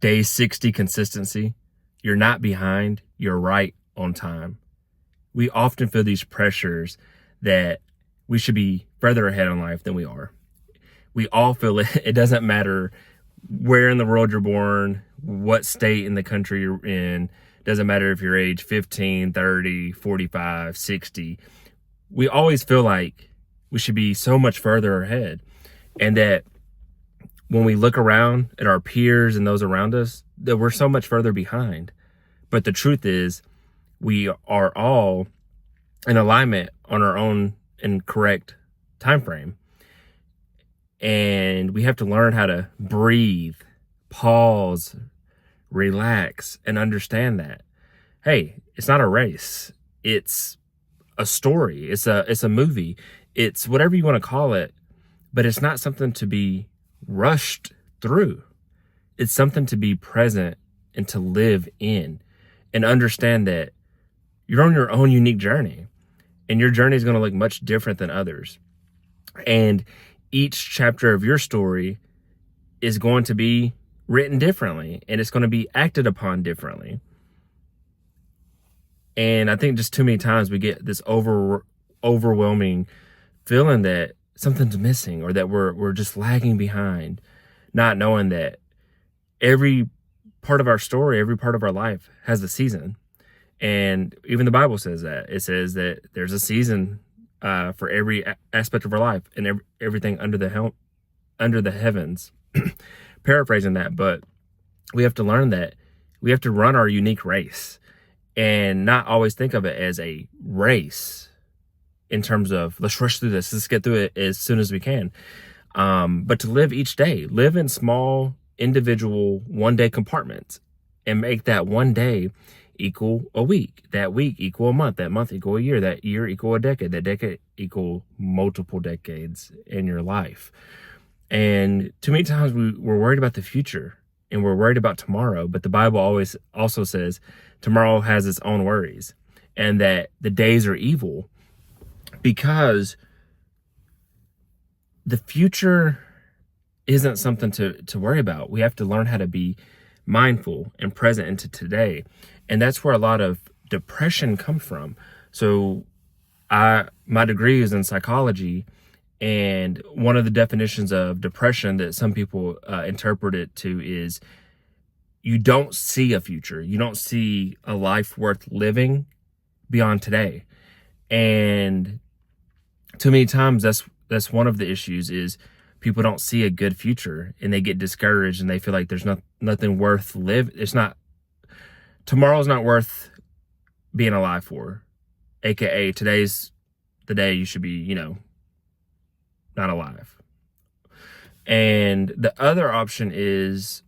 day 60 consistency. You're not behind, you're right on time. We often feel these pressures that we should be further ahead in life than we are. We all feel it. It doesn't matter where in the world you're born, what state in the country you're in. Doesn't matter if you're age 15, 30, 45, 60. We always feel like we should be so much further ahead. And that when we look around at our peers and those around us, that we're so much further behind. But the truth is, we are all in alignment on our own and correct time frame. And we have to learn how to breathe, pause, relax, and understand that, hey, it's not a race. It's a story. It's a movie. It's whatever you want to call it, but it's not something to be rushed through. It's something to be present and to live in and understand that you're on your own unique journey, and your journey is going to look much different than others. And each chapter of your story is going to be written differently, and it's going to be acted upon differently. And I think just too many times we get this overwhelming feeling that something's missing, or that we're just lagging behind, not knowing that every part of our story, every part of our life has a season. And even the Bible says that. It says that there's a season for every aspect of our life, and everything under the heavens. Paraphrasing that, but we have to learn that we have to run our unique race and not always think of it as a race in terms of let's rush through this, let's get through it as soon as we can. But to live each day, live in small, individual, one-day compartments, and make that one day equal a week, that week equal a month, that month equal a year, that year equal a decade, that decade equal multiple decades in your life. And too many times we're worried about the future and we're worried about tomorrow, but the Bible always also says tomorrow has its own worries, and that the days are evil, because the future isn't something to worry about. We have to learn how to be mindful and present into today. And that's where a lot of depression comes from. So my degree is in psychology, and one of the definitions of depression that some people interpret it to is you don't see a future. You don't see a life worth living beyond today. And too many times that's one of the issues, is people don't see a good future and they get discouraged and they feel like there's nothing worth living. Tomorrow's not worth being alive for. AKA today's the day you should be, not alive. And the other option is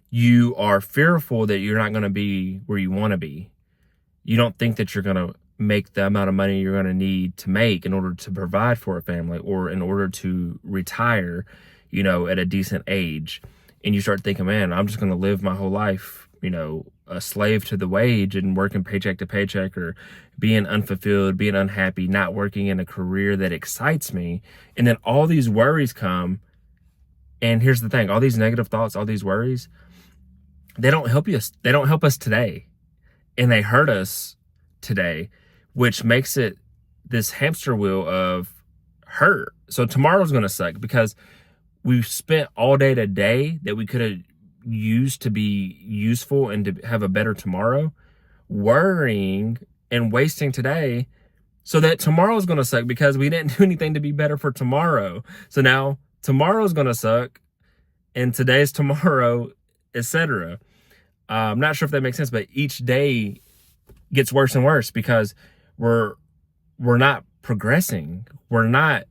you are fearful that you're not going to be where you want to be. You don't think that you're going to make the amount of money you're going to need to make in order to provide for a family, or in order to retire, at a decent age. And you start thinking, man, I'm just going to live my whole life, a slave to the wage and working paycheck to paycheck, or being unfulfilled, being unhappy, not working in a career that excites me. And then all these worries come. And here's the thing, all these negative thoughts, all these worries, they don't help you. They don't help us today. And they hurt us today, which makes it this hamster wheel of hurt. So tomorrow's going to suck because we've spent all day today that we could have used to be useful and to have a better tomorrow, worrying and wasting today, so that tomorrow's going to suck because we didn't do anything to be better for tomorrow. So now tomorrow's going to suck and today's tomorrow, etc. I'm not sure if that makes sense, but each day gets worse and worse because we're not progressing. We're not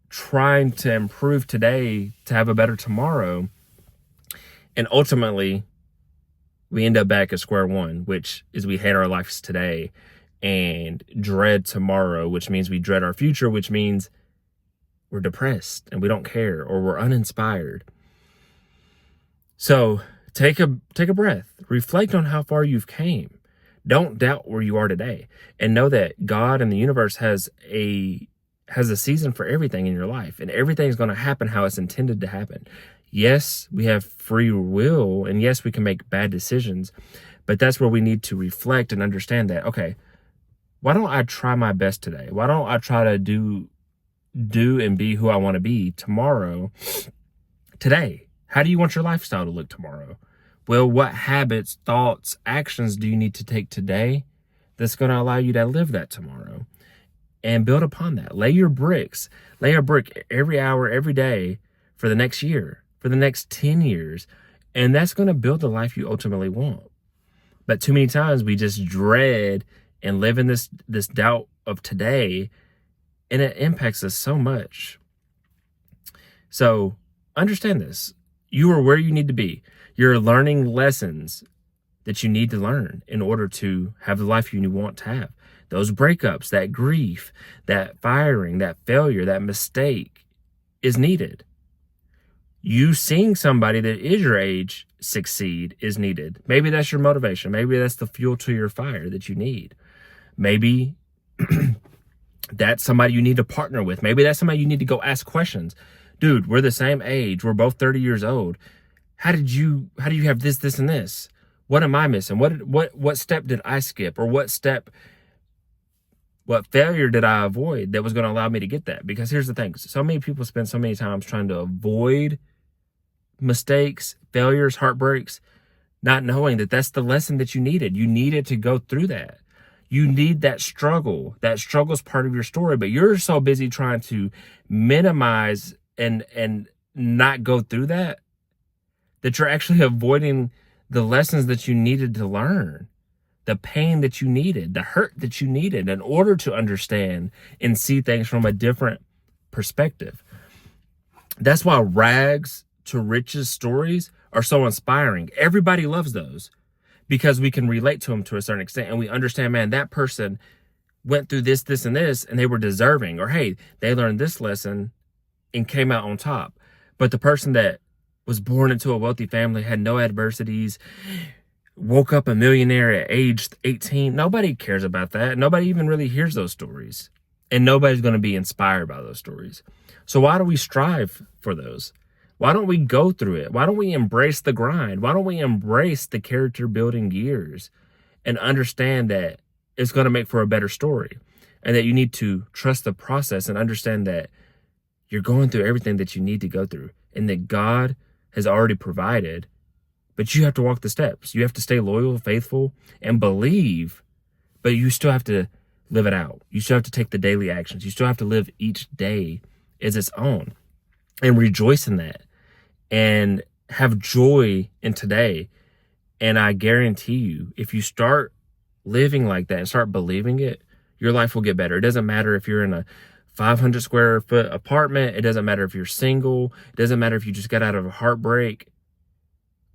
trying to improve today to have a better tomorrow. And ultimately, we end up back at square one, which is we hate our lives today and dread tomorrow, which means we dread our future, which means we're depressed and we don't care, or we're uninspired. So take a breath, reflect on how far you've came. Don't doubt where you are today, and know that God and the universe has a season for everything in your life, and everything's going to happen how it's intended to happen. Yes, we have free will, and yes, we can make bad decisions, but that's where we need to reflect and understand that, okay, why don't I try my best today? Why don't I try to do and be who I want to be tomorrow, today? How do you want your lifestyle to look tomorrow? Well, what habits, thoughts, actions do you need to take today that's going to allow you to live that tomorrow? And build upon that. Lay your bricks. Lay a brick every hour, every day for the next year, for the next 10 years. And that's going to build the life you ultimately want. But too many times we just dread and live in this doubt of today, and it impacts us so much. So understand this. You are where you need to be. You're learning lessons that you need to learn in order to have the life you want to have. Those breakups, that grief, that firing, that failure, that mistake is needed. You seeing somebody that is your age succeed is needed. Maybe that's your motivation. Maybe that's the fuel to your fire that you need. Maybe that's somebody you need to partner with. Maybe that's somebody you need to go ask questions. Dude, we're the same age. We're both 30 years old. How do you have this, and this? What am I missing? What step did I skip? Or what failure did I avoid that was going to allow me to get that? Because here's the thing. So many people spend so many times trying to avoid mistakes, failures, heartbreaks, not knowing that that's the lesson that you needed. You needed to go through that. You need that struggle. That struggle is part of your story, but you're so busy trying to minimize and not go through that you're actually avoiding the lessons that you needed to learn, the pain that you needed, the hurt that you needed in order to understand and see things from a different perspective. That's why rags to riches stories are so inspiring. Everybody loves those because we can relate to them to a certain extent, and we understand, man, that person went through this, and this, and they were deserving. Or, hey, they learned this lesson and came out on top. But the person that was born into a wealthy family, had no adversities, woke up a millionaire at age 18. Nobody cares about that. Nobody even really hears those stories. And nobody's going to be inspired by those stories. So why do we strive for those? Why don't we go through it? Why don't we embrace the grind? Why don't we embrace the character building years and understand that it's going to make for a better story, and that you need to trust the process and understand that you're going through everything that you need to go through, and that God has already provided, but you have to walk the steps. You have to stay loyal, faithful, and believe, but you still have to live it out. You still have to take the daily actions. You still have to live each day as its own and rejoice in that and have joy in today. And I guarantee you, if you start living like that and start believing it, your life will get better. It doesn't matter if you're in a 500 square foot apartment. It doesn't matter if you're single. It doesn't matter if you just got out of a heartbreak,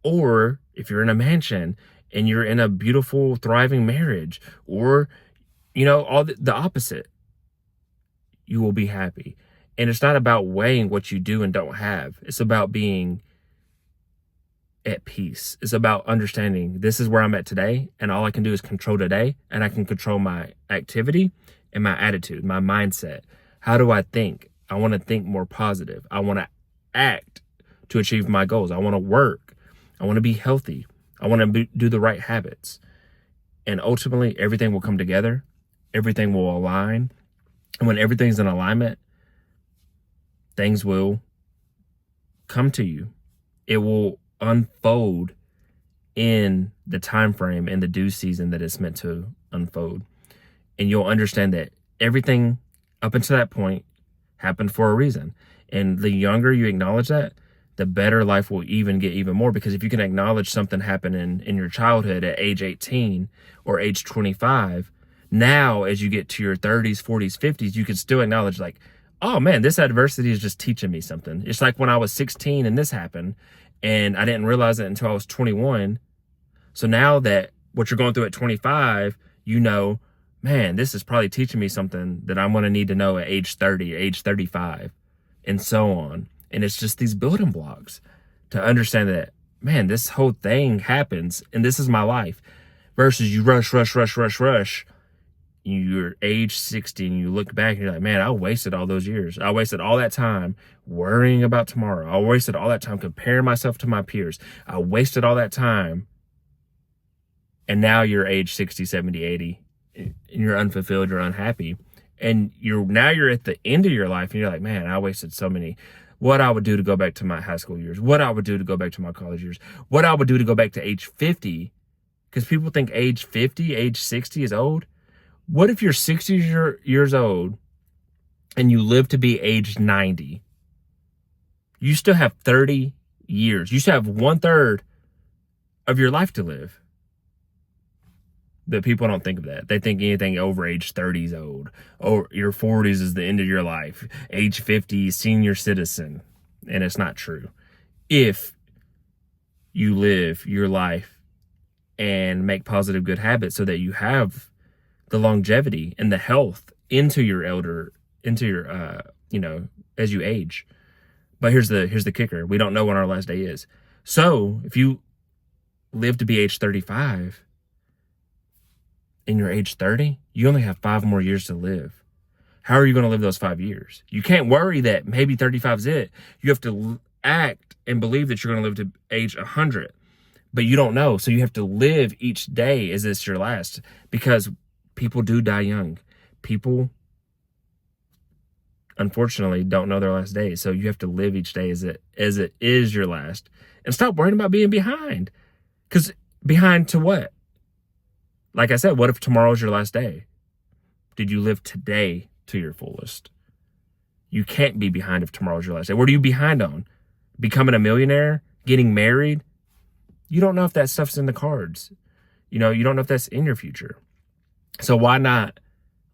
or if you're in a mansion and you're in a beautiful, thriving marriage, or, all the opposite. You will be happy. And it's not about weighing what you do and don't have. It's about being at peace. It's about understanding this is where I'm at today, and all I can do is control today, and I can control my activity and my attitude, my mindset. How do I think? I want to think more positive. I want to act to achieve my goals. I want to work. I want to be healthy. I want to do the right habits. And ultimately, everything will come together. Everything will align. And when everything's in alignment, things will come to you. It will unfold in the time frame and the due season that it's meant to unfold. And you'll understand that everything up until that point happened for a reason. And the younger you acknowledge that, the better life will even get even more. Because if you can acknowledge something happened in your childhood at age 18 or age 25, now as you get to your 30s, 40s, 50s, you can still acknowledge, like, oh man, this adversity is just teaching me something. It's like when I was 16 and this happened, and I didn't realize it until I was 21. So now that what you're going through at 25, man, this is probably teaching me something that I'm going to need to know at age 30, age 35, and so on. And it's just these building blocks to understand that, man, this whole thing happens and this is my life, versus you rush. you're age 60 and you look back and you're like, man, I wasted all those years. I wasted all that time worrying about tomorrow. I wasted all that time comparing myself to my peers. I wasted all that time. And now you're age 60, 70, 80, and you're unfulfilled, you're unhappy. And you're at the end of your life and you're like, man, I wasted so many. What I would do to go back to my high school years, what I would do to go back to my college years, what I would do to go back to age 50. Because people think age 50, age 60 is old. What if you're 60 years old and you live to be age 90? You still have 30 years. You still have 1/3 of your life to live. But people don't think of that. They think anything over age 30 is old. Or your 40s is the end of your life. Age 50 is senior citizen. And it's not true. If you live your life and make positive good habits so that you have the longevity and the health into your as you age. But here's the kicker. We don't know when our last day is. So if you live to be age 35 and you're age 30, you only have 5 more years to live. How are you going to live those 5 years? You can't worry that maybe 35 is it. You have to act and believe that you're going to live to age 100. But you don't know. So you have to live each day as it's your last, because people do die young. People, unfortunately, don't know their last day. So you have to live each day as it is your last, and stop worrying about being behind. Because behind to what? Like I said, what if tomorrow's your last day? Did you live today to your fullest? You can't be behind if tomorrow's your last day. What are you behind on? Becoming a millionaire? Getting married? You don't know if that stuff's in the cards. You don't know if that's in your future. So why not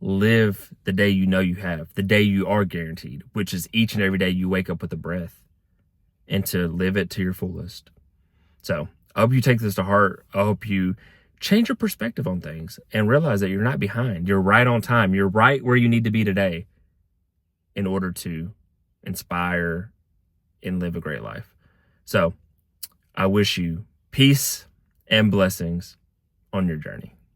live the day you know you have, the day you are guaranteed, which is each and every day you wake up with a breath, and to live it to your fullest. So I hope you take this to heart. I hope you change your perspective on things and realize that you're not behind. You're right on time. You're right where you need to be today in order to inspire and live a great life. So I wish you peace and blessings on your journey.